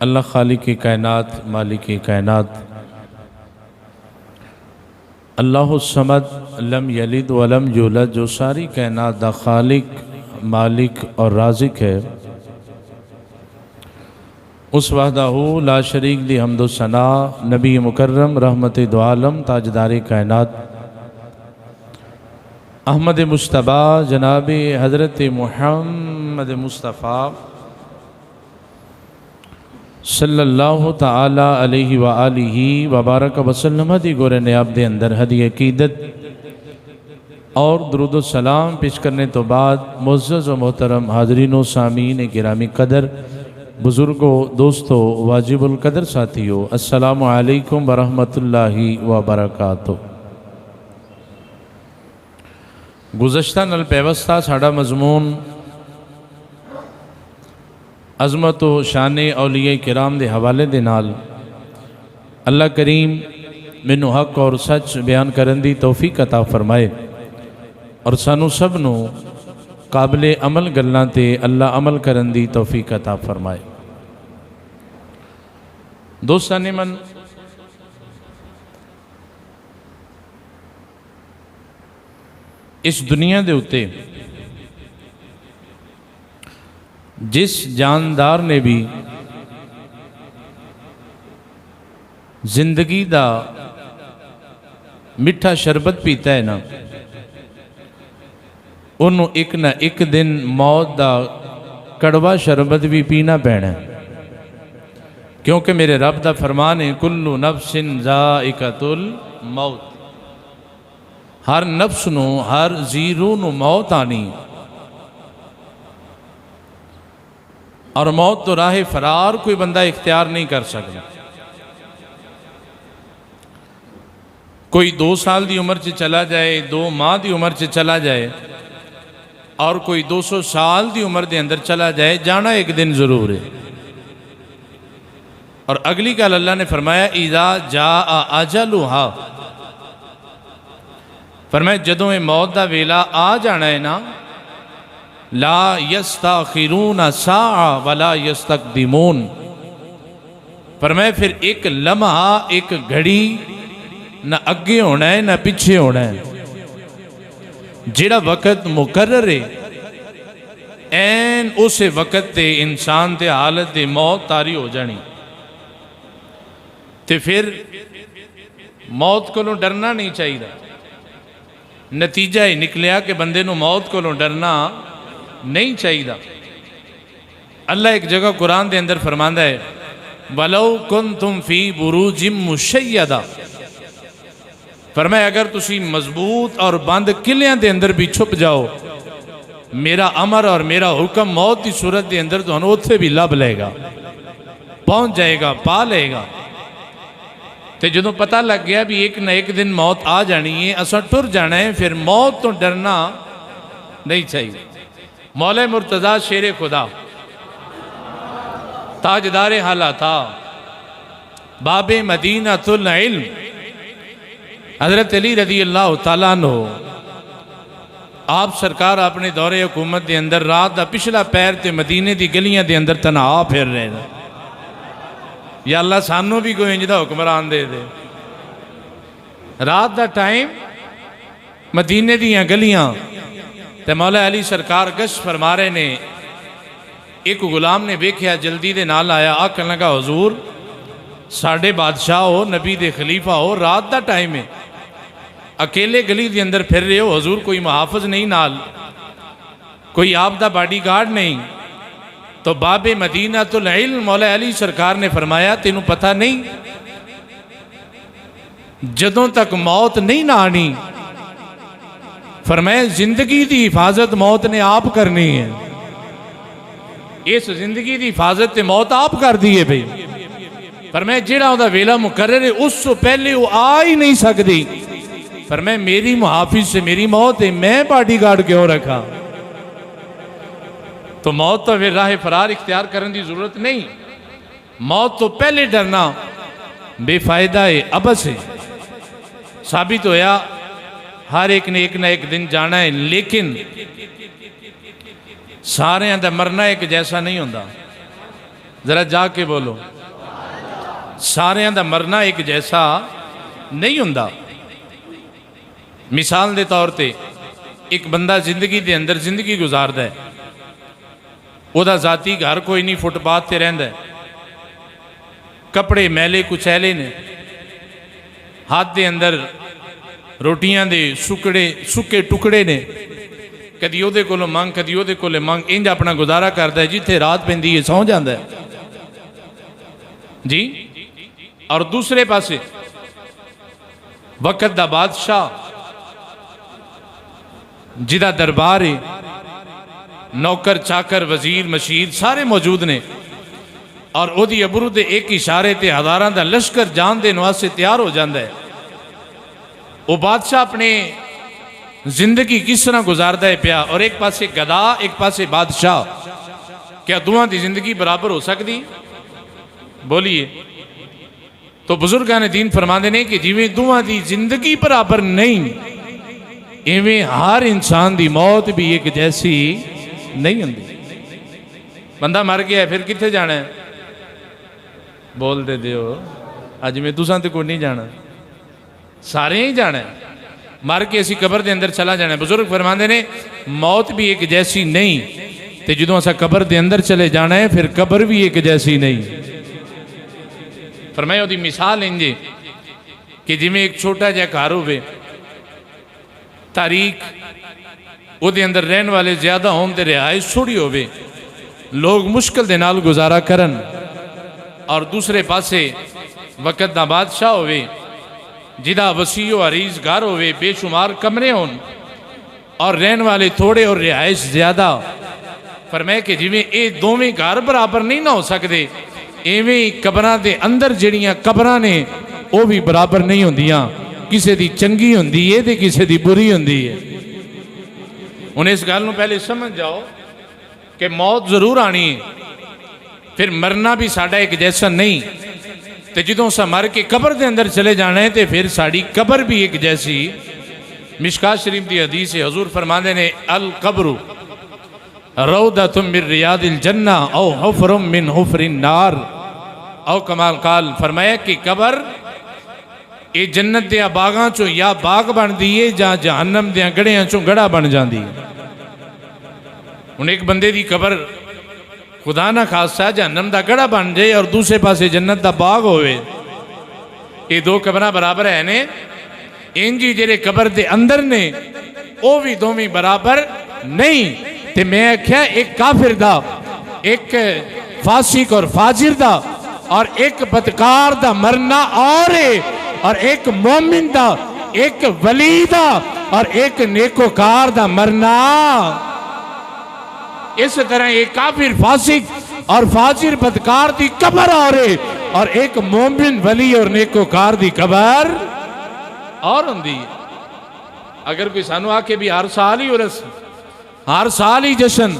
अल्लाह खालिक कायनात मालिक कायनात अल्लाहु समद लम यलिद वलम यूलद, जो सारी कायनात दा खालिक मालिक और राज़िक है, उस वहदाहू ला शरीक दी हम्दो सना नबी मुकर्रम रहमत दो आलम ताजदार कायनात अहमद मुश्तबा जनाब हज़रत मुहम्मद मुस्तफ़ा सल्लल्लाहु ताला अलैहि व आलिहि व बारक वसल्लम दी गोरे नयाब दे अंदर हदी अकीदत और दुरूद व सलाम पेश करने तो बाद मुअज़्ज़ज़ व मोहतरम हाज़रीन सामीन गिरामी कदर, बुज़ुर्गों, दोस्तों, वाजिबुल कदर साथियों, अस्सलामु अलैकुम व रहमतुल्लाहि व बरकातुहू। गुज़श्ता नल पेवस्ता साड़ा मज़मून अज़मत व शान औलिया किराम दे हवाले दे नाल अल्लाह करीम मैनू हक और सच बयान करन दी तौफीक अता फरमाए और सानू सब नू काबिले अमल गल्लां ते अल्लाह अमल करन दी तौफीक अता फरमाए। दोस्ताने मन, इस दुनिया दे उत्ते जिस जानदार ने भी जिंदगी दा मिठा शरबत पीता है ना, उन्हों एक ना एक दिन मौत दा कड़वा शरबत भी पीना पैना, क्योंकि मेरे रब दा फरमान है कुल्लु नफ्सिन ज़ाइक़तुल मौत, हर नफ्स नू हर जीरू नू मौत आनी और मौत तो राह फरार कोई बंदा इख्तियार नहीं कर सकता। कोई 2 साल की उम्र च चला जाए, 2 माह की उम्र च चला जाए और कोई 200 साल की उम्र के अंदर चला जाए, जाना एक दिन जरूर है। और अगली गल अल्लाह ने फरमाया इज़ा जा अजलुहा, फरमाया जदों ये मौत का वेला आ जाना है ना, ला यस्ताखिरून साआ वला यस्तकदिमून, फरमाया फिर एक लम्हा एक घड़ी न अगे होना है न पीछे होना है। जिहड़ा वक़्त मुकर्रर है ऐन उस वक़्त ते इंसान ते हालत ते मौत तारी हो जानी, ते फिर मौत कोलों डरना नहीं चाहिए। नतीजा ही निकलिया कि बंदे नूं मौत कोलों डरना नहीं चाहिए। अल्लाह एक जगह कुरान के अंदर फरमांदा है वलौ कुंतुम फी बुरूजिम मुशय्यदा, फरमाया अगर तुसी मजबूत और बंद किलियां के अंदर भी छुप जाओ, मेरा अमर और मेरा हुक्म मौत की सूरत के अंदर तो उत्थे भी लभ लेगा, पहुँच जाएगा, पा लेगा। तो जो पता लग गया भी एक न एक दिन मौत आ जानी है, असा टुर जाना है, फिर मौत तो डरना नहीं चाहिए। मौला मुर्तज़ा शेर खुदा ताजदार हाला था बाबे मदीनतुल इल्म हज़रत अली रज़ी अल्लाह तआला अन्हु, आप सरकार अपने दौरे हुकूमत के अंदर रात का पिछला पैर ते मदीने की गलियां के अंदर तनहा फिर रहे हैं। या अल्लाह सानू भी कोई इंज दा हुक्मरान दे दे। रात का टाइम मदीने दीयां गलियां ते मौला अली सरकार गश्त फरमा रहे ने, एक गुलाम ने वेख्या जल्दी दे नाल आया, आखन लगा हुजूर साडे बादशाह हो, नबी दे खलीफा हो, रात का टाइम है, अकेले गली के अंदर फिर रहे हो हुजूर, कोई मुहाफिज नहीं नाल, कोई आप दा बॉडी गार्ड नहीं। तो बाबे मदीनतुल इल्म मौला अली सरकार ने फरमाया तेनू पता नहीं जदों तक मौत नहीं ना आनी, फरमाया जिंदगी की हिफाजत मौत ने आप करनी है, इस जिंदगी की हिफाजत ते मौत आप कर दी है भाई। फरमाया जिहड़ा उहदा वेला मुकर्रर है उस तो पहले वो आ ही नहीं सकती, फरमाया मेरी मुहाफिज से मेरी मौत है, मैं बॉडी गार्ड क्यों रखा। तो मौत तो फिर राह फरार इख्तियार करने की जरूरत नहीं, मौत तो पहले डरना बेफायदा है, अबस है। साबित होया हर एक ने एक ना एक दिन जाना है, लेकिन सारे दा मरना एक जैसा नहीं होता। जरा जाके बोलो। सारियां दा मरना एक जैसा नहीं हुंदा। मिसाल के तौर पर एक बंदा जिंदगी के अंदर जिंदगी गुजारदा है, वह जाती घर कोई नहीं, फुटपाथ पर रहिंदा है, कपड़े मैले कुचैले ने, हाथ के अंदर रोटियां दे सुके टुकड़े ने, कदी ओहदे कोलों मंग कदी ओहदे कोलों मंग, इंज अपना गुजारा करता है। जिथे रात पैंदी है सौ जाता है जी। और दूसरे पासे वक्त दा बादशाह जिदा दरबार है, नौकर चाकर वजीर मशीर सारे मौजूद ने, और ओदी अबरू दे एक इशारे ते हज़ारां दा लश्कर जान देने वास्ते तैयार हो जाता है। वो बादशाह अपने जिंदगी किस तरह गुजारदा है पिया, और एक पासे गदा एक पासे बादशाह, क्या दोवां दी जिंदगी बराबर हो सकती? बोलिए। तो बुजुर्गां ने दीन फरमाते ने कि जिवें दोवां दी जिंदगी बराबर नहीं, इवें हर इंसान की मौत भी एक जैसी नहीं होंदी। बंदा मर गया फिर कित्थे जाना है? बोल दे दियो। अज में तुसां ते कोई नहीं जाना, सारे ही जाना है। मर के असी कबर के अंदर चला जाना है। बुजुर्ग फरमाते ने मौत भी एक जैसी नहीं, तो जो असा कबर के अंदर चले जाना है फिर कबर भी एक जैसी नहीं। फरमाया उसकी मिसाल इंजे कि जिमें एक छोटा जिहा घर होवे, तारीख ਉਹਦੇ अंदर रहन वाले ज्यादा होने तो रिहाइश थोड़ी होवे, लोग मुश्किल दे नाल गुजारा करन, और दूसरे पासे वक्त दा बादशाह होवे जिदा वसीओ अरीज घर होवे, बेशुमार कमरे होन और रहन वाले थोड़े और रिहाइश ज्यादा। फरमाया कि जिवें ये दोवें घर बराबर नहीं ना हो सकते, इवें कबरां दे अंदर जिहड़ियां कबरां ने वो भी बराबर नहीं होंदियां। किसी दी चंगी होंदी है ते किसी दी बुरी होंदी है। हुण इस गल नूं पहले समझ जाओ कि मौत जरूर आनी है, फिर मरना भी साडा एक जैसा नहीं, तो जो असा मर के कबर के अंदर चले जाना है तो फिर साड़ी कबर भी एक जैसी। मिशकात शरीफ की हदीस है, हजूर फरमाते ने अल कब्रु रौदतुम मिन रियादिल जन्ना औ हुफ्रुम मिन हुफ्रिन नार औ कमाल काल। फरमाया कि कबर ये जन्नत दे बागां चों या बाग बनती है या जहन्नम दे गड़ियां चों गड़ा बन जाती है। हुण एक बंदे की कबर खुदा ना खासा जहन्नम का गड़ा बन जाए और दूसरे पासे जन्नत का बाग होवे, ये दो कबरां बराबर है ने? इंज ही जेरे कबर के अंदर ने वो भी दोवें बराबर नहीं। ते मैं आख्या एक काफिर दा, एक फासिक और फाजिर दा, और एक बदकार दा मरना और एक मोमिन दा, एक वली दा और एक नेकोकार दा मरना। इस तरह एक काफिर फासिक और फाजिर बदकार दी कबर और एक मोमिन वली और नेकोकार दी कबर और होंदी है। अगर कोई सानू आके भी हर साल ही उरस, हर साल ही जशन,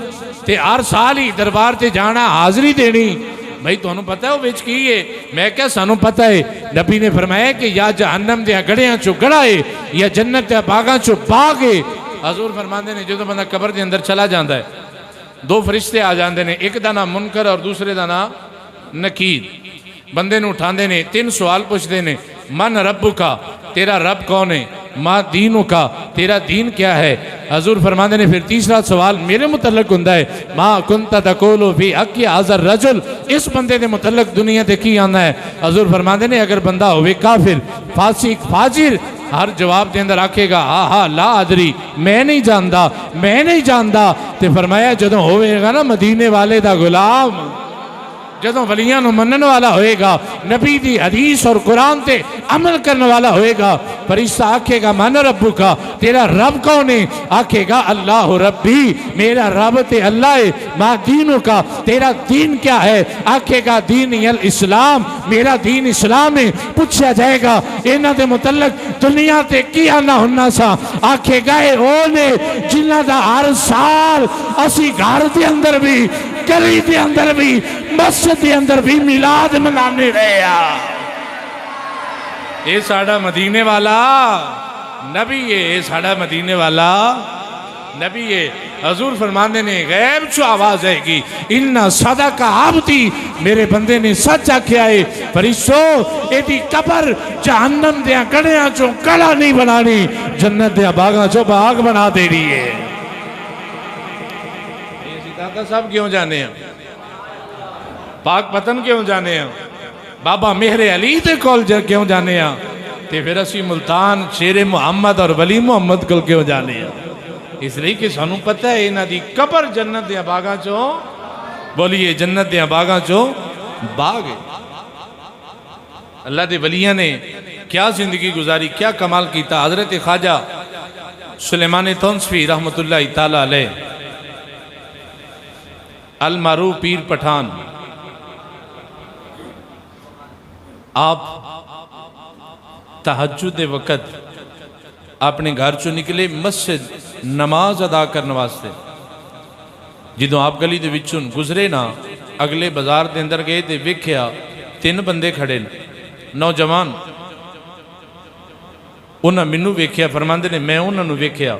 ते हर साल ही दरबार से जाना, हाजरी देनी, भाई तुहानू पता है वो विच की है? मैं क्या सानू पता है। नबी ने फरमाया कि या जहन्नम दे गड़ियां चो गड़ा है या जन्नत दे बागां चो बाग है। हजूर फरमाते ने जो बंदा कबर के अंदर चला जाता है, दो फरिश्ते आ जाते हैं, एक का नाम मुनकर और दूसरे का नाम नकीर। बंदे नूं उठाते ने, तीन सवाल पूछते ने, मन रब्बु का, तेरा रब कौन है? माँ दीनों का, तेरा दीन क्या है? हजूर फरमाते ने फिर तीसरा सवाल मेरे मुतल्लक हुंदा है, माँ कुंता तकोलो फी हक़्क़ि हाज़र रजुल, इस बंदे के मुतल्लक दुनिया ते की आंदा है? हजूर फरमाते ने अगर बंदा होवे काफिर, फासिक, फाजिर, हर जवाब के अंदर आखेगा हा हा ला अदरी, मैं नहीं जानता, मैं नहीं जानता। तो फरमाया जदों होवेगा ना मदीने वाले दा गुलाम, जदों वलियां नूं मनन वाला होएगा, नबी दी हदीस और कुरान ते अमल करने वाला होएगा, फरिश्ता आखेगा मन रब्बु का, तेरा रब कौन है? आखेगा अल्लाह रब्बी, मेरा रब ते अल्लाह है। माँ दीनों का, तेरा दीन क्या है? आखेगा दीन अल इस्लाम, मेरा दीन इस्लाम है। पूछा जाएगा इन्हां दे मुतल्लक दुनिया ते की आना हुन्ना सा? आखेगा ओ ने जिन्हां दा हर साल असी घर दे अंदर भी, गली दे अंदर भी, मस्जिद के अंदर भी मिलाद मनाने रहे। ये साड़ा मदीने वाला नबी है, ये साड़ा मदीने वाला नबी है हजूर फरमाते ने गैब चो आवाज आएगी इन्ना सदा का आबदी मेरे बंदे ने सच आख्या है फरिश्तो एदी कबर जहन्नम दे कड़ियां चो कड़ा नहीं बनानी जन्नत दे बागां चो बाग बना दे रही है। दादा साहब क्यों जाने हैं पाक पतन क्यों जाने हैं बाबा मेहरे अली दे कोल क्यों जाने हैं ते फिर असी मुल्तान शेरे मुहम्मद और वली मुहम्मद कोल क्यों जाने हैं इसलिए कि सानू पता है इन्हां दी कबर जन्नत दे बागां चो बोलिए जन्नत दे बागां चो बाग है। अल्लाह दे वलियां ने क्या जिंदगी गुजारी क्या कमाल किया। हजरत ख्वाजा सुलेमान तौंसफी रहमतुल्लाह ताला अलैह अल मारूफ पीर पठान आप तहज्जुद दे वक़्त अपने घर चो निकले मस्जिद नमाज अदा करने वास्ते जो आप गली दे विचों गुजरे ना अगले बाजार के अंदर गए तो वेख्या 3 बंदे खड़े नौजवान उन्हें मैनू वेख्या फरमांदे ने मैं उन्होंने वेख्या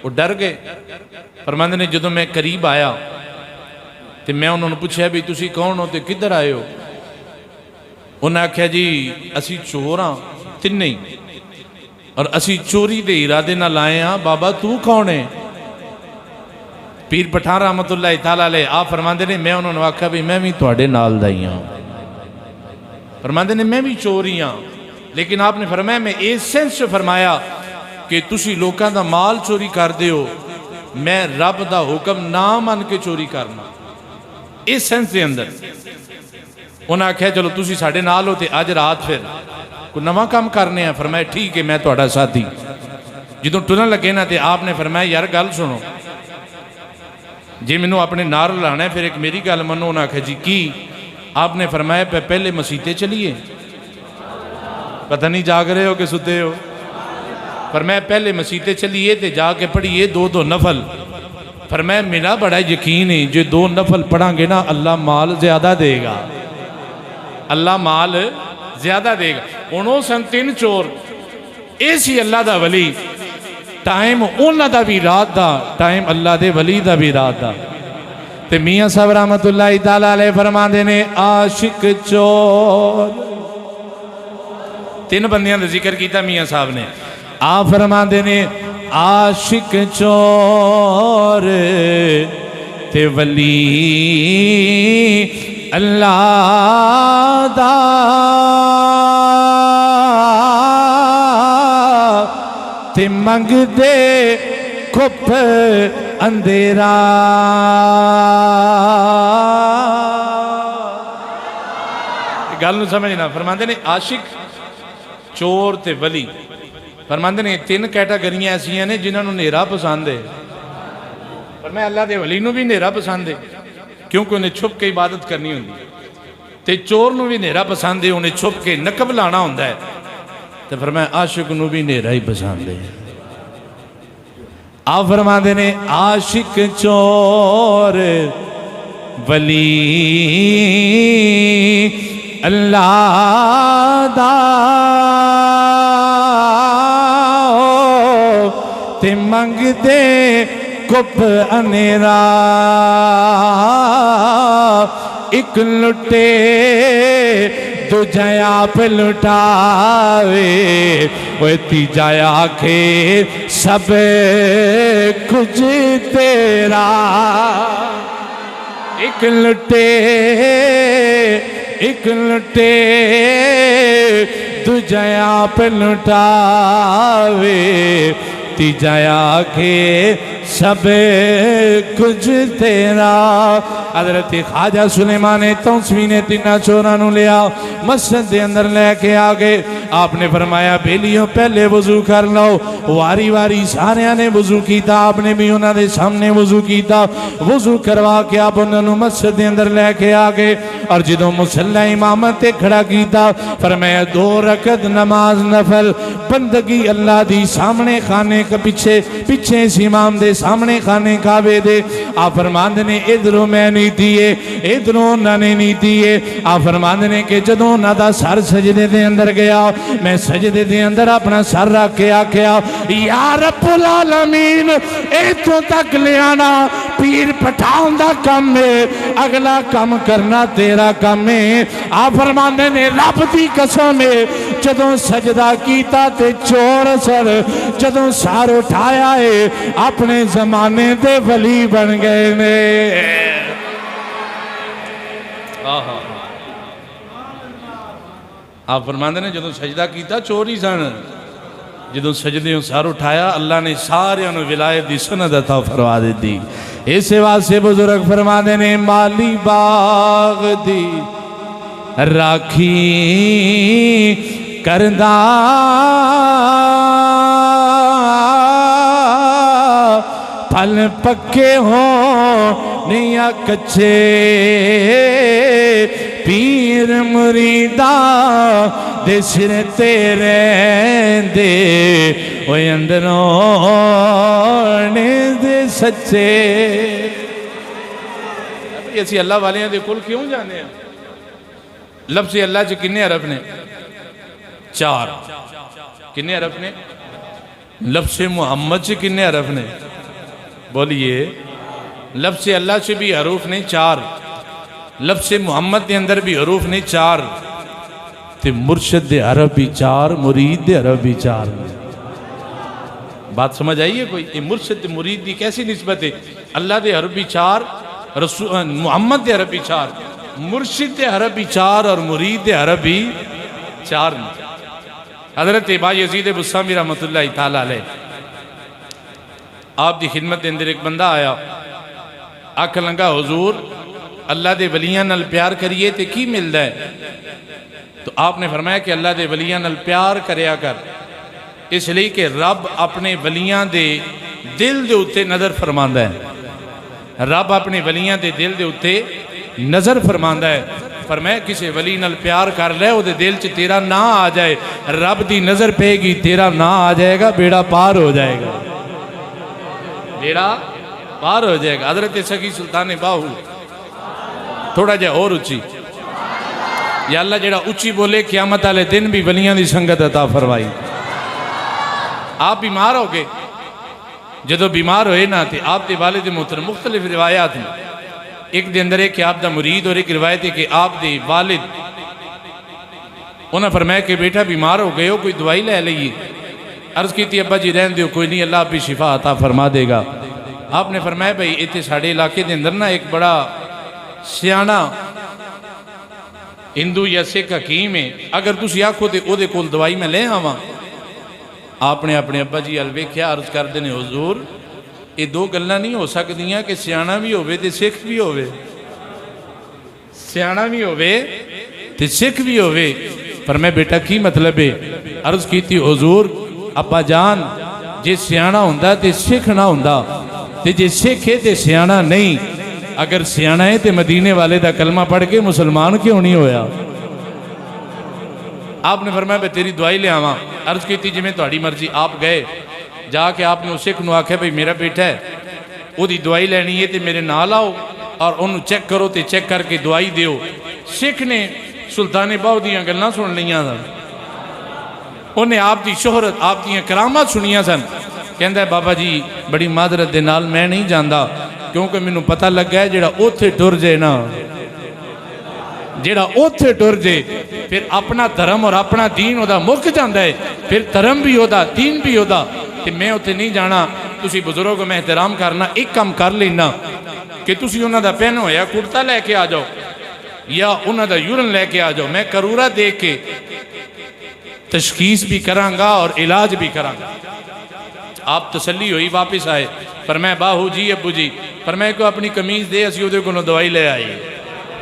वो डर गए फरमांदे ने जो मैं करीब आया तो मैं उन्होंने पूछा भी तुसी कौन हो तो किधर आए हो उन्हें आख्या जी असी चोर हाँ तिन्ने ही और असी चोरी दे इरादे नाल आए हाँ बाबा तू कौन है। पीर पठान रहमतुल्लाह ताला अलैह आप फरमांदे ने मैं उन्होंने आख्या भी मैं भी तुहाडे नाल दा ही हाँ फरमांदे ने मैं भी चोर ही हाँ लेकिन आपने फरमाया मैं इस सेंस फरमाया कि तुसी लोगों का माल चोरी करते हो मैं रब दा हुक्म ना मन के चोरी करना इस सेंस के अंदर उन्हें आख्या चलो तुसी साडे नाल हो ते अज रात फिर कोई नवा काम करने हैं फरमाया ठीक है मैं तुहाडा साथी जो टुरन लगे ना तो आपने फरमाया यार गल सुनो जे मैनू अपने नाल लाना है फिर एक मेरी गल मनो उन्हें आख्या जी की आपने फरमाया पहले मसीते चलिए पता नहीं जाग रहे हो कि सुते हो फरमाया पहले मसीते चलिए तो जाके पढ़िए 2-2 नफल फरमाया मेरा बड़ा यकीन है जो 2 नफल पढ़ांगे ना अल्लाह माल ज्यादा देगा अल्लाह माल ज्यादा देगा। हुण वो सन 3 चोर ये सी अल्लाह दा वली टाइम उन्हां दा भी रात दा टाइम अल्लाह दे वली दा भी रात दा ते मियां साहब रहमतुल्लाह ताला अलैह फरमांदे ने आशिक चोर 3 बंदियां दा जिक्र किया मियां साहब ने आप फरमांदे ने आशिक चोर ते वली अल्लाह दा ते मंगदे खुप अंधेरा गल नूं समझना फरमांदे ने आशिक चोर ते वली फरमांदे ने 3 कैटागरियां ऐसियां ने जिन्हां नूं नेरा पसंद है पर मैं अल्लाह दे वली नूं भी नेरा पसंद है क्योंकि उन्हें छुप के इबादत करनी होंगी ते चोर नूं भी नेरा पसंद है उन्हें छुप के नकब लाना होंदा है तो फरमाया आशिक नूं भी नेरा ही पसंद है। आप फरमाते ने आशिक चोर वली अल्लाह दा ते मंगदे कुप अनेरा एक लुटे दूजा आप लुटावे वो तीजा आखे सब कुछ तेरा एक लुटे दूजा आप लुटावे तीजा आखे सब कुछ तेरा। हजरत ख्वाजा सुलेमान तौंसफी ने 3 चोरां नूं लिया मस्जिद के अंदर लैके आ गए। आपने फरमाया बेलियों पहले वजू कर लो। वारी वारी सारिया ने वजू किया, आपने भी उन्होंने सामने वजू किया। वजू करवा के आप उन्होंने मस्जिद के अंदर लैके आ गए और जो मुसल्ला इमामत ते खड़ा किया फरमाया 2 रकत नमाज नफल बंदगी अल्लाह दी सामने खाने के पीछे पीछे इस इमाम दे सामने खाने काबे दे। आप फरमांदे ने इधरों मैं नहीं दिए इधरों उन्होंने नहीं दिए। आप फरमांदे ने कि जदों उन्हां दा सर सजदे दे अंदर गया मैं सजदे दे अंदर अपना सर रख के आख्या या रब्बुल आलमीन इत्थों तक ले आना पीर पठाउण दा काम है, अगला काम करना तेरा काम है। आप फरमांदे ने रब दी कसम है जदों सजदा कीता ते चोर सर जदों सार उठाया है अपने जमाने दे वली बन गए ने। आप फरमांदे ने जदों सजदा कीता चोर ही सन, जदों सजदे सर उठाया अल्लाह ने सारियां नूं विलायत दी सनद अता फरमा दी। इस वास्ते बुजुर्ग फरमांदे ने माली बाग दी राखी करदा फल पक्के हो निया कच्चे पीर मुरीदा दे सिर तेरे दे ओ अंदरों दे सच्चे। असी अल्लाह वाले दे कुल क्यों जाने हैं? लफ्ज़ अल्लाह च किन्ने हरफ ने? 4। किन्ने हरफ ने? लफ्ज़ मुहम्मद च किन्ने हरफ ने? बोलिए। लफ्ज़ अल्लाह से भी हरूफ ने 4, लफ्ज़ मुहम्मद के अंदर भी हरूफ ने 4, ते मुर्शद दे हरफ भी 4, मुरीद दे हरफ भी 4। बात समझ आई है कोई? ये मुर्शद ते मुरीद की कैसी निस्बत है? अल्लाह दे हरफ भी 4, रसूल मुहम्मद दे हरफ भी 4, मुर्शिद दे हरफ भी 4 और मुरीद दे हरफ भी 4। हज़रत बायज़ीद बुस्तामी रहमतुल्लाह तआला अलैह आप दी खिदमत के अंदर एक बंदा आया, आख लंगा हुजूर अल्लाह दे वलियां नाल प्यार करिए तो की मिलता है? तो आपने फरमाया कि अल्लाह दे वलियां नाल प्यार करया कर, इसलिए कि रब अपने वलियां दे दिल दे उत्ते नज़र फरमांदा है। रब अपने वलियां दे दिल दे उत्ते नज़र फरमांदा है। फरमाया किसी वली नाल प्यार कर ले, उहदे दिल च तेरा ना आ जाए, रब दी नज़र पेगी, तेरा ना आ जाएगा, बेड़ा पार हो जाएगा, बेड़ा पार हो जाएगा। हज़रत सखी सुल्तान बाहू थोड़ा जा और उच्ची, या अल्लाह जेड़ा उच्ची बोले क़यामत वाले दिन भी वलियां दी संगत अता फरमाई। आप बीमार हो गए, जदों बीमार होए ना तो आप दे वालिद मोहतरम मुख्तलिफ रिवायात हैं, एक दे अंदर है कि आप दा मुरीद और एक रिवायत है कि आप दे वालिद उन्हें फरमाया कि बेटा बीमार हो गए हो, कोई दवाई ले लीजिए। अर्ज़ की थी अब्बा जी रहन दो, कोई नहीं, अल्लाह भी शिफा अता फरमा देगा। आपने फरमाया भाई इतने साढ़े इलाके के अंदर ना एक बड़ा सियाना हिंदू या सिख हकीम है, अगर तुम आखो तो वो कोल दवाई मैं ले आवा। आपने अपने अब्बा जी अल वेख्या, अर्ज करते हैं हुजूर ये दो गल्लां नहीं हो सकदियां कि सियाना भी होवे ते सिख भी होवे, सियाना भी होवे ते सिख भी होवे। पर मैं बेटा की मतलब है? अर्ज की थी हुजूर अब्बा जान जे सियाना हुंदा ते सिख ना हुंदा, ते जे सिख है ते सियाना नहीं। अगर सियाना है तो मदीने वाले का कलमा पढ़ के मुसलमान क्यों नहीं होया? आपने फरमाया मैं तेरी दवाई ले आवा। अर्ज की जिमें थोड़ी मर्जी। आप गए जाके आपने उस सिख नूं आख्या भाई मेरा बेटा है, उसकी दवाई लैनी है तो मेरे नाल आओ और उन्होंने चेक करो, तो चेक करके दवाई दियो। सिख ने सुल्तान बाहू दीयां गल्लां सुन लियां सन, उन्हें आप दी शोहरत आप दी करामात सुनिया सन। कहंदा बाबा जी बड़ी मादरत दे नाल मैं नहीं जांदा, क्योंकि मैनू पता लगा है जेड़ा उत्थे टुर जाए ना, जेड़ा उत्थे टुर जाए फिर अपना धर्म और अपना दीन उहदा मुक जाता है, फिर धर्म भी उहदा दीन भी उहदा, ते मैं उत्थे नहीं जाना। तुसी बुजुर्ग मैं एहतराम करना, एक काम कर लेना कि तुसी उन्हां दा पहन होया कुर्ता लैके आ जाओ या उन्हां दा यूरन लैके आ जाओ, मैं करूरा दे के तशखीस भी करांगा और इलाज भी करांगा। आप तसल्ली हुई, वापस आए। पर मैं बाहू जी अबू जी पर मैं को अपनी कमीज दे, असी उहदे कोलों दवाई ले आई।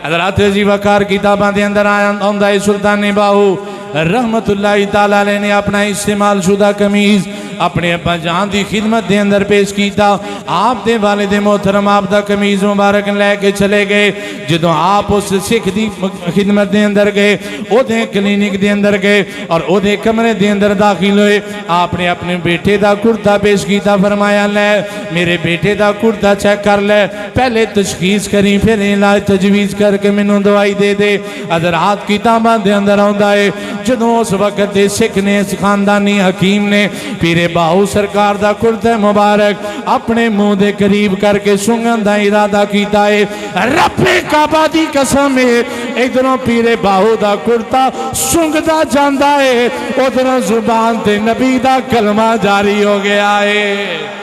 हज़रात जी वकार किताबां दे अंदर आंदा है सुल्तान बाहू रहमतुल्लाह तआला अलैह ने अपना इस्तेमाल शुदा कमीज अपने अब्बा जान की खिदमत के अंदर पेश किया। आप दे वालिद मोहतरम आप दा कमीज़ मुबारक लैके चले गए। जो आप उस सिख की खिदमत के अंदर गए, ओदे क्लीनिक के अंदर गए और ओदे कमरे के अंदर दाखिल हुए, आपने अपने बेटे का कुर्ता पेश किया। फरमाया लै मेरे बेटे का कुर्ता चेक कर ले, पहले तशखीस करी फिर इलाज तजवीज़ करके मैनू दवाई दे दे। हज़रात किताबां दे अंदर आउंदा है जदों उस वक्त दे सिख ने खानदानी हकीम ने पीरे बाहू सरकार का कुर्ता मुबारक अपने मुँह के करीब करके सुंघन का इरादा किया है। रब्बे काबा दी कसम है, इधरों पीरे बाहू का कुर्ता सुंघदा जांदा है, उधरों जुबान ते नबी दा कलमा जारी हो गया है।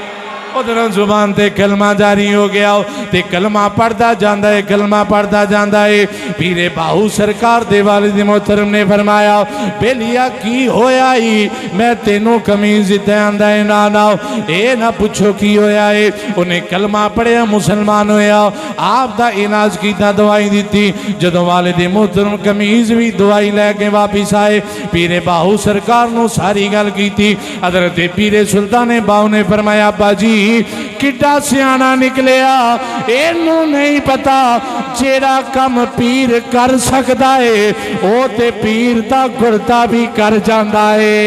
उधर जुबान ते कलमा जारी हो गया ते कलमा पढ़ता जाता है, कलमा पढ़ता जाता है। पीरे बाहू सरकार दे वालिद मोहतरम ने फरमाया बेलिया की होया ही मैं तेनों कमीज दिता आंदा है ना ना ये ना पूछो की होया है। उन्हें कलमा पढ़िया मुसलमान होया, आप दा इलाज किया, दवाई दी। जदों वालिद मोहतरम कमीज भी दवाई लैके वापिस आए, पीरे बाहू सरकार नूं सारी गल की। हज़रत पीरे सुल्तान बाहू ने फरमाया अब्बा जी किड्डा सियाना निकलिया, इनू नहीं पता जेड़ा कम पीर कर सकता है वो ते पीर दा कुर्ता भी कर जाता है।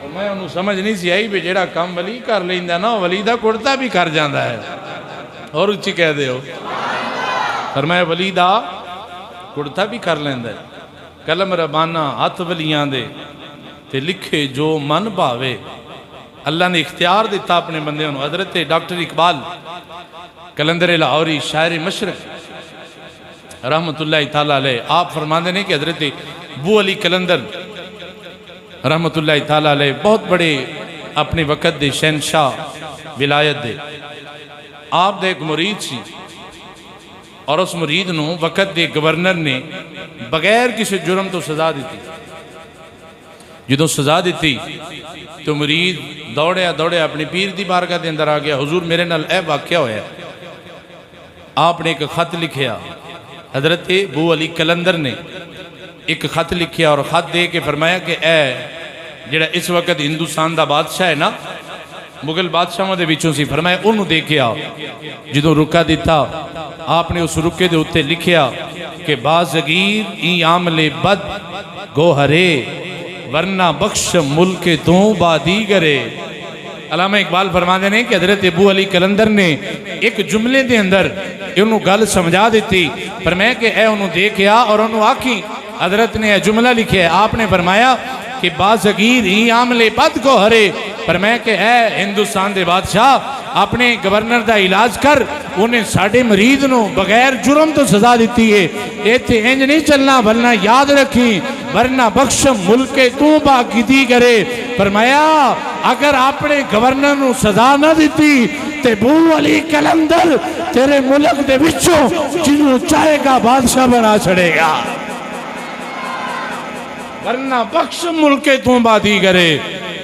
मैं उन्होंने समझ नहीं सी आई भी जेड़ा कम वली कर लेंदा ना वली दा कुर्ता भी कर जाता है। और उच्ची कह दे पर मैं वली दा कुर्ता भी कर लेंदा। कलम रबाना हथ वलियां दे ते लिखे जो मन भावे। अल्लाह ने इख्तियार दिता अपने बंदे। हज़रत डॉक्टर इकबाल कलंदर लाहौरी शायर मशरक रहमतुल्लाह ताला अलैह आप फरमाते हैं कि हज़रत बू अली कलंदर रहमतुल्लाह ताला अलैह बहुत बड़े अपने वक़्त दे शहनशाह विलायत दे। आप दे एक मुरीद सी और उस मुरीद नूं वक़्त दे गवर्नर ने बगैर किसी जुर्म तो सज़ा दी। जो सज़ा दी तो मुरीद दौड़िया दौड़िया अपनी पीर की बारगाह के अंदर आ गया। हुजूर मेरे नाल यह वाक़या होया। आपने एक खत लिखिया, हज़रत बू अली कलंदर ने एक खत लिखिया और खत दे के फरमाया कि ए जिहड़ा इस वक्त हिंदुस्तान का बादशाह है ना, मुगल बादशाहों के विचों सी, फरमाया उन्होंने दे के आओ। जो रुका दिता आपने उस रुके के उत्ते लिखिया कि बाज़गीर ई आमले बद गोहरे वरना बख्श मुल्क तो बादी करे। अल्लामा इकबाल फरमाते हैं कि हज़रत अबू अली कलंदर ने एक जुमले के अंदर इन्हों गल समझा दी। पर मैं कि उन्होंने दे के आ और उन्होंने आखी। हज़रत ने यह जुमला लिखे, आपने फरमाया कि बाज़गीर ही आमले बद को हरे। पर मैं कि हिंदुस्तान के बादशाह अपने गवर्नर का इलाज कर, उन्हें साढ़े मरीज नूं बगैर जुर्म तो सजा दी है। इत्थे इंज नहीं चलना, वरना याद रखी वरना बख्श मुल्क तू बाकी करे। फरमाया अगर अपने गवर्नर नूं सजा ना दी ते बू अली कलंदर तेरे मुल्क दे विचों जिन्हों चाहेगा बादशाह बना छड़ेगा, वरना बख्श मुल्क तू बादी करे।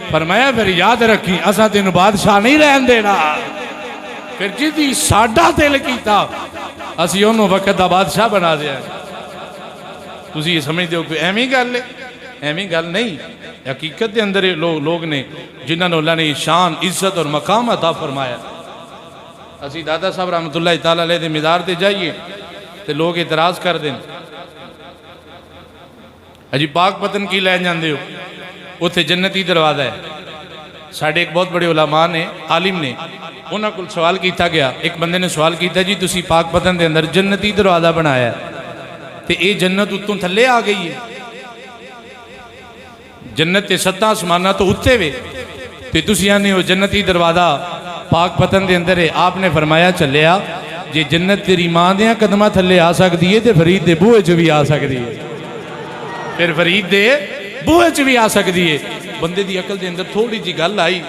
फरमाया फिर याद रखी असा तेन बादशाह नहीं रहन देना। फिर जिदी साडा दिल किया असी उन्होंने वक्त का बादशाह बना दिया। तुसी ये समझते हो कि एवं गल है? एवं गल नहीं। हकीकत के अंदर लोग ने जिन्होंने अल्लाह ने शान इज्जत और मकाम अता फरमाया। असी दादा साहब रहमतुल्लाह ताला अलैह दे मीज़ार ते जाइए तो लोग इतराज़ कर दें अजी पाक पतन की लै जाते हो, उत्थे जन्नती दरवाज़ा है। साढ़े एक बहुत बड़े उलमा ने आलिम ने उन्होंने को सवाल किया गया। एक बंदे ने सवाल किया जी तुसी पाक पतन के अंदर जन्नती दरवाज़ा बनाया तो ये जन्नत उत्तों थले आ गई है, जन्नत के 7 आसमाना तो उत्ते वे तो तुसी आने हो जन्नती दरवाज़ा पाक पतन के अंदर है। आपने फरमाया चलिया जे जन्नत तेरी माँ दियां कदमां थले आ सकती है तो फरीद के बूहे च भी आ सकती है, फिर फरीद दे बूहे च भी आ सकती है। बंदे की अकल के अंदर थोड़ी जी गल आई,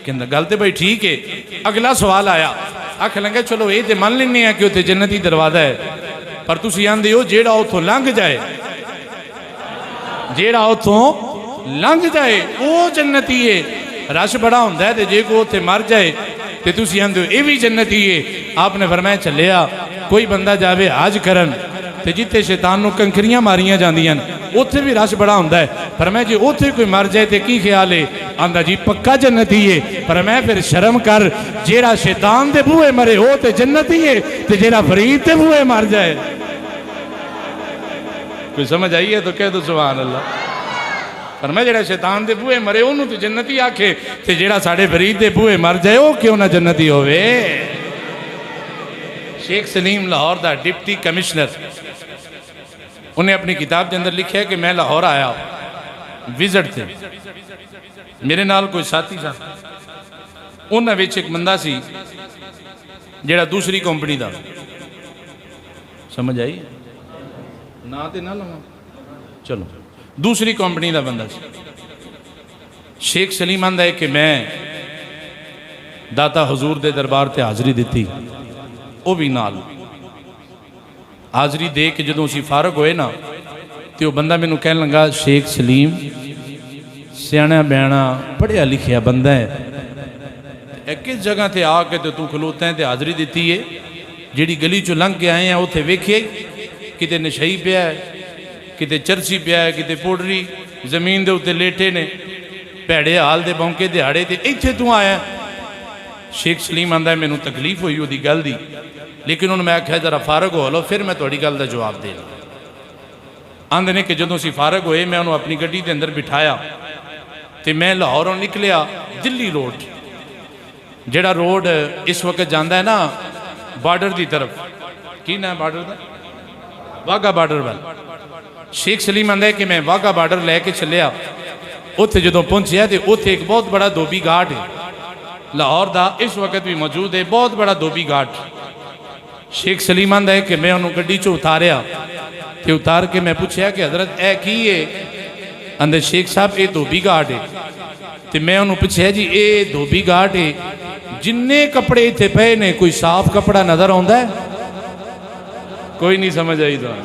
कहता गल तो भाई ठीक है। अगला सवाल आया, आख लगे चलो ये तो मान लें कि उत्थे जन्नती दरवाज़ा है, पर तुसी आंदे हो जेड़ा उतों लंघ जाए, जेड़ा उतों लंघ जाए वो जन्नती है। रश बड़ा होंदा है, जे को उत्थे मर जाए तो तुसी आंदे हो ये भी जन्नती है। आपने फरमाया चलिया कोई बंदा जावे हज करन ते जिथे शैतान नूं कंकरियां मारियां जांदियां उत्थे भी रश बड़ा होंदा है। पर मैं जी उत्थे कोई मर जाए तो की ख्याल है? आंदा जी पक्का जन्नती है। पर मैं फिर शर्म कर, जेड़ा शैतान दे बूहे मरे वो तो जन्नती है, तो जेड़ा फरीद दे बूहे मर जाए। कोई समझ आई है तो कह दो सुभान अल्लाह। पर मैं जेड़ा शैतान दे बूहे मरे उन्होंने तो जन्नती आखे, तो जेड़ा साढ़े फरीद दे बूहे मर जाए वो क्यों ना जन्नती होवे। शेख सलीम लाहौर का डिप्टी कमिश्नर, उन्हें अपनी किताब के अंदर लिखा है कि मैं लाहौर आया विजिट से, मेरे नाल कोई साथी था, उन्होंने एक बंदा सी जेड़ा दूसरी कंपनी का, समझ आई ना तो ना लवा, चलो दूसरी कंपनी का बंदा सी। शेख सलीम आंदा है कि मैं दाता हजूर दे दरबार से हाज़री दी, वो भी नाल हाज़री दे के जो असी फारग होए ना, तो वह बंदा मैनू कह लगा शेख सलीम सियाणा बयाना पढ़िया लिखिया बंदा है, किस जगह ते आके तो तू खलोता है तो हाज़री दी है, जिहड़ी गली चो लंघ के आए हैं उत्थे वेखिए किते नशई पिया है, किते चरसी पिया है, किते पोडरी जमीन के उत्ते लेटे ने, भैड़े हाल दे बौंके दिहाड़े ते इत्थे तू आया। शेख सलीम आंदा मैनू तकलीफ हुई उसकी गल की, लेकिन उन्होंने मैं आख्या जरा फारग हो लो फिर मैं थोड़ी गल का जवाब देना। आंदे ने कि जो असी फारग होए मैं उन्होंने अपनी गड्डी के अंदर बिठाया तो मैं लाहौरों निकलिया दिल्ली रोड, जेड़ा रोड इस वक्त जाता है ना बॉर्डर की तरफ, की ना बॉर्डर का वाघा बॉर्डर वाल। शेख सलीम आंदा है कि मैं वाघा बॉर्डर लैके चलिया, उत्थे जो पहुंचिया तो उत्थे एक बहुत बड़ा धोबी घाट है लाहौर का, इस वक्त भी मौजूद है, बहुत बड़ा धोबी घाट। शेख सलीम आंदा है कि मैं उन्होंने गड्डी चो उतारिया, तो उतार के मैं पूछया कि हजरत ए की है? आंदे शेख साहब ये धोबी घाट है। तो मैं उन्होंने पूछया जी ये धोबी घाट है, जिन्ने कपड़े इतने पे ने कोई साफ कपड़ा नजर आता है? कोई नहीं समझ आई तो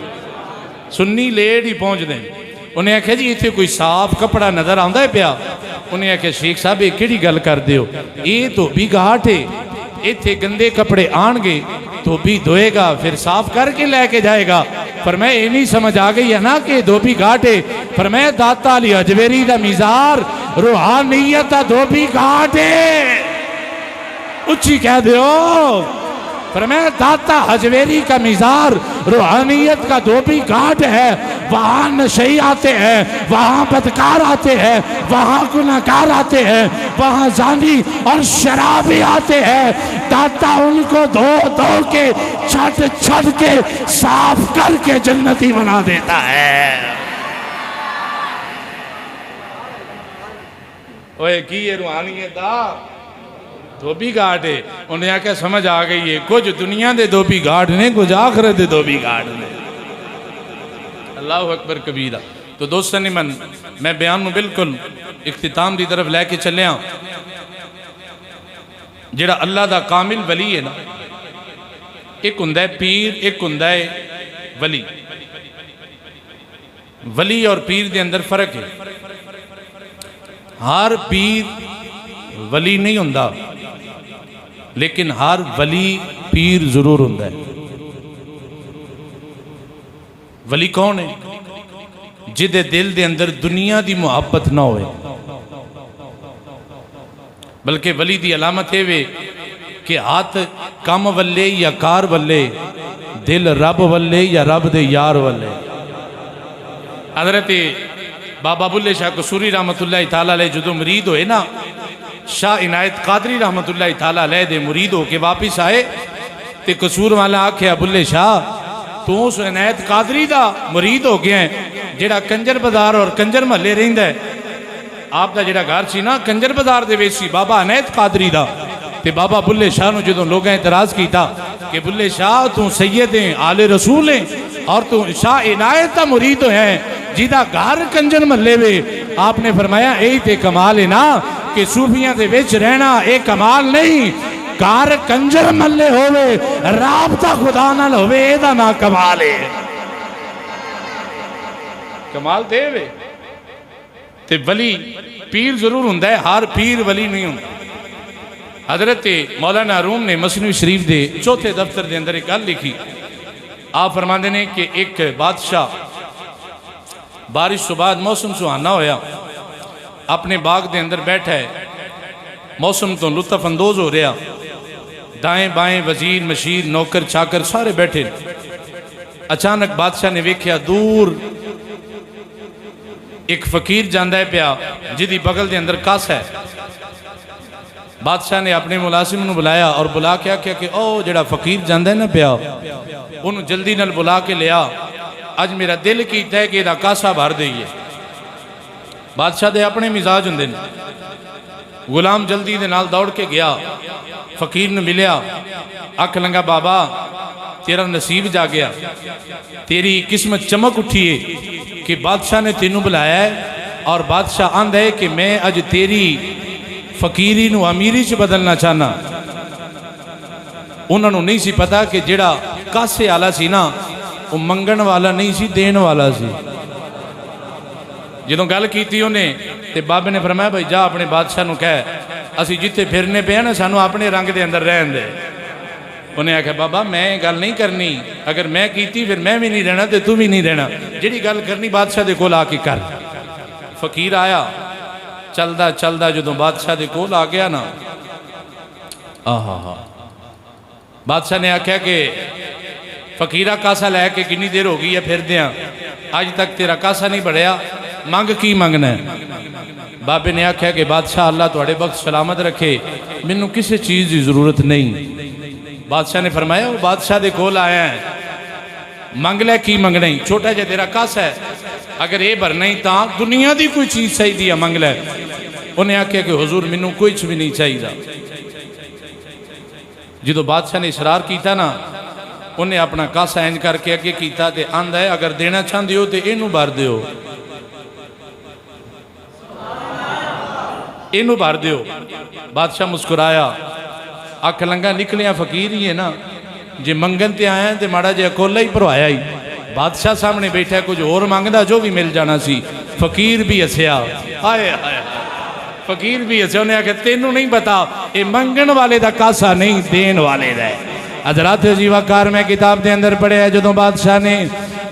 सुन्नी लेट ही पहुँचते हैं। उन्हें आख्या जी इतने कोई साफ कपड़ा नजर आता है पिया? उन्हें आख्या शेख साहब ये किहड़ी गल करते हो, ये धोबी घाट है, इतने गंदे कपड़े आएंगे धोबी धोएगा फिर साफ करके लेके जाएगा। पर मैं ये नहीं समझ आ गई है ना कि धोबी घाट है, पर मैं दाता अली अजमेरी दा मीज़ार रूहानियत दा धोबी घाट है, उच्ची कह दो। पर मैं दाता हजवेरी का मीज़ार रूहानियत का धोबी घाट है, वहाँ नशे आते हैं, वहाँ बदकार आते हैं, वहाँ गुनाहगार आते हैं, वहाँ जानी और शराबी आते हैं। दाता उनको धो धो के छट छट के साफ करके जन्नती बना देता है। ओए की ये रूहानियत दा धोबी घाट है? उन्हें आख्या समझ आ गई है, कुछ दुनिया के धोबी घाट ने, कुछ आखिरत के धोबी घाट ने। अल्लाह अकबर कबीरा। तो दोस्तों ने मन मैं बयान में बिल्कुल इख्तिताम की तरफ लैके चलिया। जेड़ा अल्लाह का कामिल वली है ना, एक हुंदा है पीर, एक हुंदा है वली। वली और पीर के अंदर फर्क है। हर पीर वली नहीं हुंदा, लेकिन हर वली पीर जरूर हुंदा है। वली कौन है? जिदे दिल दे अंदर दुनिया की मुहब्बत ना होए, बल्कि वली की अलामत है वे कि हाथ कम वल्ले या कार वल्ले, दिल रब वल्ले या रब दे यार वल्ले। हजरत बाबा बुल्ले शाह कसूरी रहमतुल्लाहि ताला अलैह जो मुरीद होए ना, शाह इनायत कादरी रहमतुल्लाहि ताला अलैह दे मुरीद होके वापिस आए तो कसूर वाला आख्या बुल्ले शाह तू उस इनायत कादरी का मुरीद हो गया है जेड़ा कंजर बाजार और कंजर महल्ले रहिंदा है। आपका जेड़ा घर सी ना कंजर बाजार दे विच सी बाबा इनायत कादरी दा। ते बाबा बुल्ले शाह नूं जदों लोगों एतराज़ किया कि बुल्ले शाह तू सैयद है, आले रसूल है और तू शाह इनायत का मुरीद है जिदा घर कंजर महल्ले वे, आपने फरमाया यही तो कमाल है ना कि सूफियां दे विच रहना एक कमाल नहीं, घर कंजर महल्ले होवे राबता खुदा नाल होवे एदा ना कमाल है। कमाल देवे ते वली पीर जरूर हुंदा है, हर पीर वली नहीं हुंदा। हजरत मौलाना रूम ने मसनवी शरीफ के चौथे दफ्तर के अंदर एक गल लिखी। आप फरमाते ने कि एक बारिश तो बाद मौसम सुहाना होया, अपने बाग के अंदर बैठा है, मौसम तो लुत्फ अंदोज हो रहा, दाएं बाएं वजीर मशीर नौकर चाकर सारे बैठे। अचानक बादशाह ने वेख्या दूर एक फकीर जांदा है पिया जिदी बगल के अंदर कस है। बादशाह ने अपने मुलाजिम नूं बुलाया और बुला के आख्या कि ओ जिहड़ा फकीर जांदा है ना पिया, उन्होंने जल्दी नाल बुला के लिया, अज मेरा दिल कीता है कि इहदा कासा भर दईए। बादशाह दे अपने मिजाज हुंदे ने। गुलाम जल्दी दे नाल दौड़ के गया, फकीर ने मिलिया, अख लंगा बाबा तेरा नसीब जा गया, तेरी किस्मत चमक उठी है कि बादशाह ने तेनू बुलाया है और बादशाह आंदा है कि मैं अज तेरी फकीरी नू अमीरी च बदलना चाहना। उन्होंने नहीं सी पता कि जिहड़ा कासे वाला सी ना वो मंगण वाला नहीं सी, देण वाला सी। जदों गल कीती उन्हें ते बाबे ने फरमाया भाई जा अपने बादशाह नू कह असी जिथे फिरने पे ना सानू अपने रंग के अंदर रहन दे। उन्हें आख्या बाबा मैं गल नहीं करनी, अगर मैं कीती फिर मैं भी नहीं रहना तो तू भी नहीं रहना, जिहड़ी गल करनी बादशाह दे कोल आके कर। फकीर आया, चलदा चलदा जदों बादशाह दे कोल आ गया ना, आहा हा, बादशाह ने आख्या कि फकीरा कासा लैके कितनी देर हो गई है फिरदे, अज तक तेरा कासा नहीं बढ़िया, मंग की मंगना है। बाबे ने आख्या कि बादशाह अल्लाह तुहाडे बख्श सलामत रखे, मैनू किसी चीज़ की जरूरत नहीं। बादशाह ने फरमाया वो बादशाह दे कोल आया है, मंग लै की मंगना ही, छोटा जिहा तेरा कस है, अगर ये भरना ही तो दुनिया की कोई चीज़ चाहिए मंग लै। उन्हें आख्या कि हुजूर मैनू कुछ भी नहीं चाहिए। जो बादशाह ने इसरार किया ना, उन्हें अपना कासा इंज करके अगे किया तो आंदा है अगर देना चाहते हो तो इनू भर दो, इनू भर दो। बादशाह मुस्कुराया, अख लंगा निकलिया फकीर ही है ना, जे मंगन ते आया तो माड़ा जिहा कोला ही भरवाया ही, बादशाह सामने बैठा कुछ होर मंगदा जो भी मिल जाना सी। फकीर भी हसिया, हाय हाय, फकीर भी हसिया। उन्हें आख्या तेनू नहीं पता ये मंगण वाले का कासा नहीं देन वाले का है। हजरात जीवाकार मैं किताब के अंदर पढ़िया, जो बादशाह ने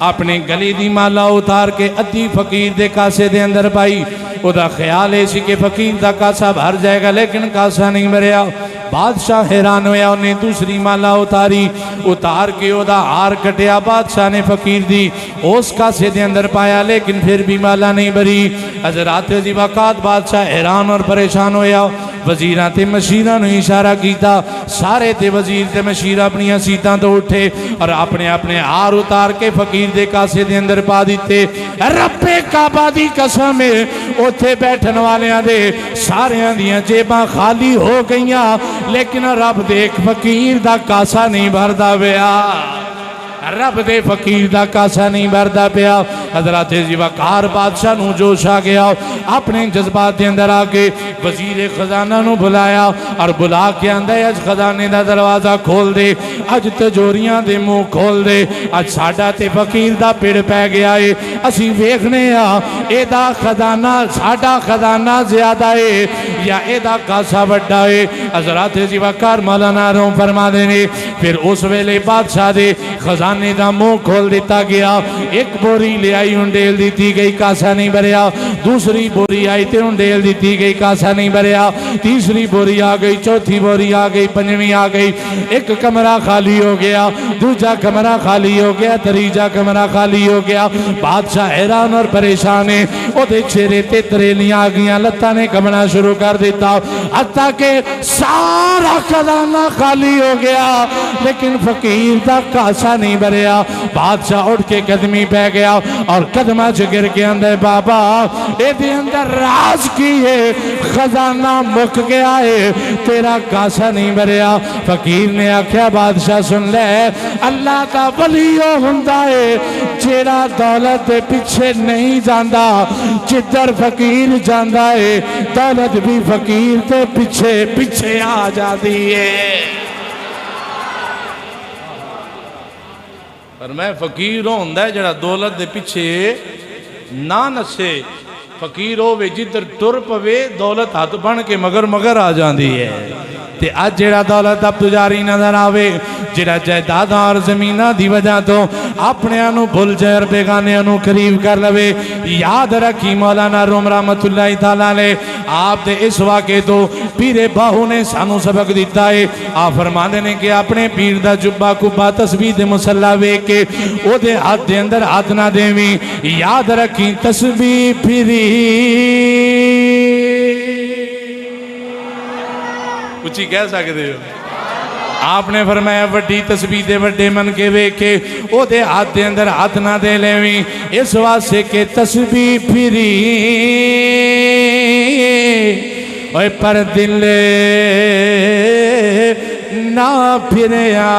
अपने गले की माला उतार के अद्धी फकीर के कासे के अंदर पाई, उदा ख्याल है कि फकीर का कासा भर जाएगा, लेकिन कासा नहीं भरिया। बादशाह हैरान होया, उन्हें दूसरी माला उतारी, उतार के उदा हार कटिया, बादशाह ने फकीर दी उस कासे के अंदर पाया, लेकिन फिर भी माला नहीं भरी। हजरात जी वक़ात बादशाह हैरान और परेशान होया, वजीरां ते मशीरां नूं इशारा किया, सारे ते वजीर ते मशीर अपनी सीटां तो उठे और अपने अपने हार उतार के फकीर दे कासे दे अंदर पा दिते। रब्बे काबा दी कसम है, उत्थे बैठन वालियां दे सारियां दियां जेबां खाली हो गईयां, लेकिन रब दे फकीर दा कासा नहीं भरदा पिया, रब दे फकीर दा कासा नहीं भरदा पिया। हजरत जी वकार बादशाह नूं जोश आ गया, अपने जज्बात के अंदर आके वजीर खजाना नूं बुलाया और बुला के आंदा अज खजाने का दरवाजा खोल दे, अज तिजोरियां दे मुंह खोल दे, अज साडा ते फकीर दा पिड़ पै गया है, असीं वेखने आ एदा खजाना साडा खजाना ज्यादा है या एदा कासा वड्डा है। हजरत जी वकार मौलाना रूम फरमा देने, फिर उस वेले बादशाह दे खजाने का मुंह खोल दिता गया। एक बोरी ले आई उंडेल दी गई, कासा नहीं भरिया। दूसरी बोरी आई तो उंडेल दी गई, कासा नहीं भरिया। तीसरी बोरी आ गई, चौथी बोरी आ गई, पंजवीं आ गई। एक कमरा खाली हो गया, दूजा कमरा खाली हो गया, तीजा कमरा खाली हो गया। बादशाह हैरान और परेशान है, ओदे चेहरे ते तरेलियां आ गई, लत्तां ने कंबना शुरू कर दिता, हत्ता के सारा खजाना खाली हो गया, लेकिन फकीर का कासा नहीं भरिया। बादशाह उठ के कदमी पै गया और कदमा च गिर के अंदर, बाबा ये अंदर राज की है, खजाना मुक गया है, तेरा कासा नहीं भरिया। फकीर ने आख्या बादशाह सुन ले, अल्लाह का वली हुंदा है जेड़ा दौलत के पीछे नहीं जाता, जिधर फकीर जाता है दौलत भी फकीर के पीछे पीछे आ जाती है। पर मैं फकीर होंदा जरा दौलत के पीछे ना नसे, फकीर होवे जिधर तुर पवे दौलत हाथ बन के मगर मगर आ जाती है। ते अज जेड़ा दौलत दा पुजारी नजर आवे, जेड़ा जायदादां और ज़मीनां दी वजह तो अपनियां नूं भुल जाए और बेगानियां नूं करीब कर लवे। याद रखी मौलाना रूम रहमतुल्लाह तआला अलैह आप दे इस वाक़े तो पीरे बाहू ने सानू सबक दिता है। आ फरमांदे ने कि अपने पीर दा जुब्बा कुब्बा तस्बीह दे मुसल्ला वेख के ओदे हाथ दे अंदर हाथ ना देवी। याद रखी तस्बीह फिरी उची कह सकते हो। आपने फरमाया वड्डी तस्बीह दे वड्डे मन के वेखे ओदे हाथ दे अंदर हाथ ना दे लेवी, इस वास्ते के तस्बीह फिरी ओए पर दिल ना फिरया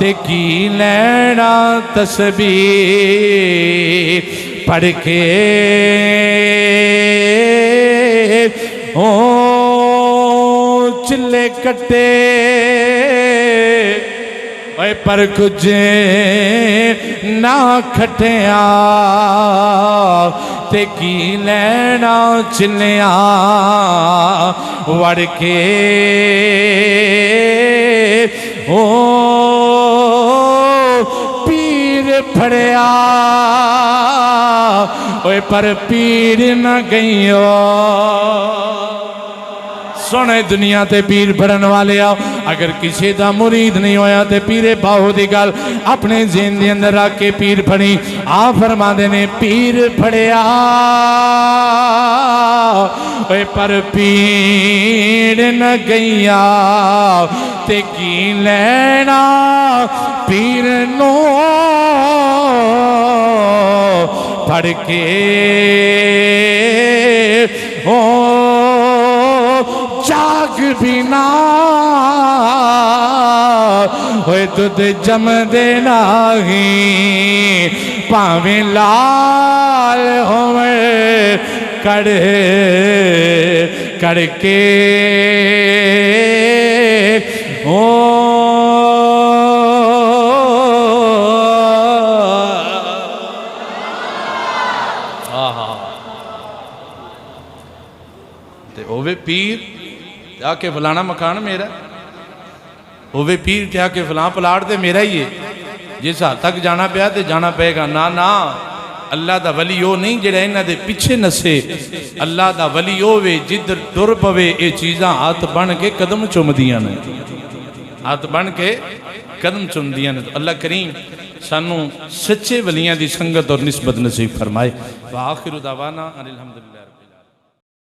ते की लैना तस्बीह पढ़ के ओ चिल्ले कट्टे ओए पर कुछ ना खटिया ते की लैना चिल्लिया वड़ के ओ पीर फड़िया ओए पर पीर न गईयो। सोने दुनिया ते पीर फड़न वाले आओ, अगर किसी का मुरीद नहीं होया तो पीरे बाहू की गल अपने ज़हन के अंदर रख के पीर फड़ी। आ फरमाते ने पीर फड़िया पर पीर न गईया ते की लैना पीर नो फड़ के हो जाग बिना होए दुध जम देना ही भावे लाल होवे कड़े कड़के ओ होवे पीर आके फलाना मकान मेरा, होवे पीर क्या के फलां प्लाट तो मेरा ही है। जिस हाथ तक जाना पाया तो जाना पेगा। ना ना अल्लाह दा वली वो नहीं जेड़ा इन्हां दे पिछे नसे। अल्लाह दा वली होवे जिधर टुर पवे ये चीज़ां हाथ बन के कदम चुमदियां ने, हाथ बन के कदम चुमदियां ने। तो अल्लाह करीम सानू सच्चे वलियां दी संगत और निस्बत नसीब फरमाए। व आखिरु दावाना अनिल हम्दुलिल्लाह।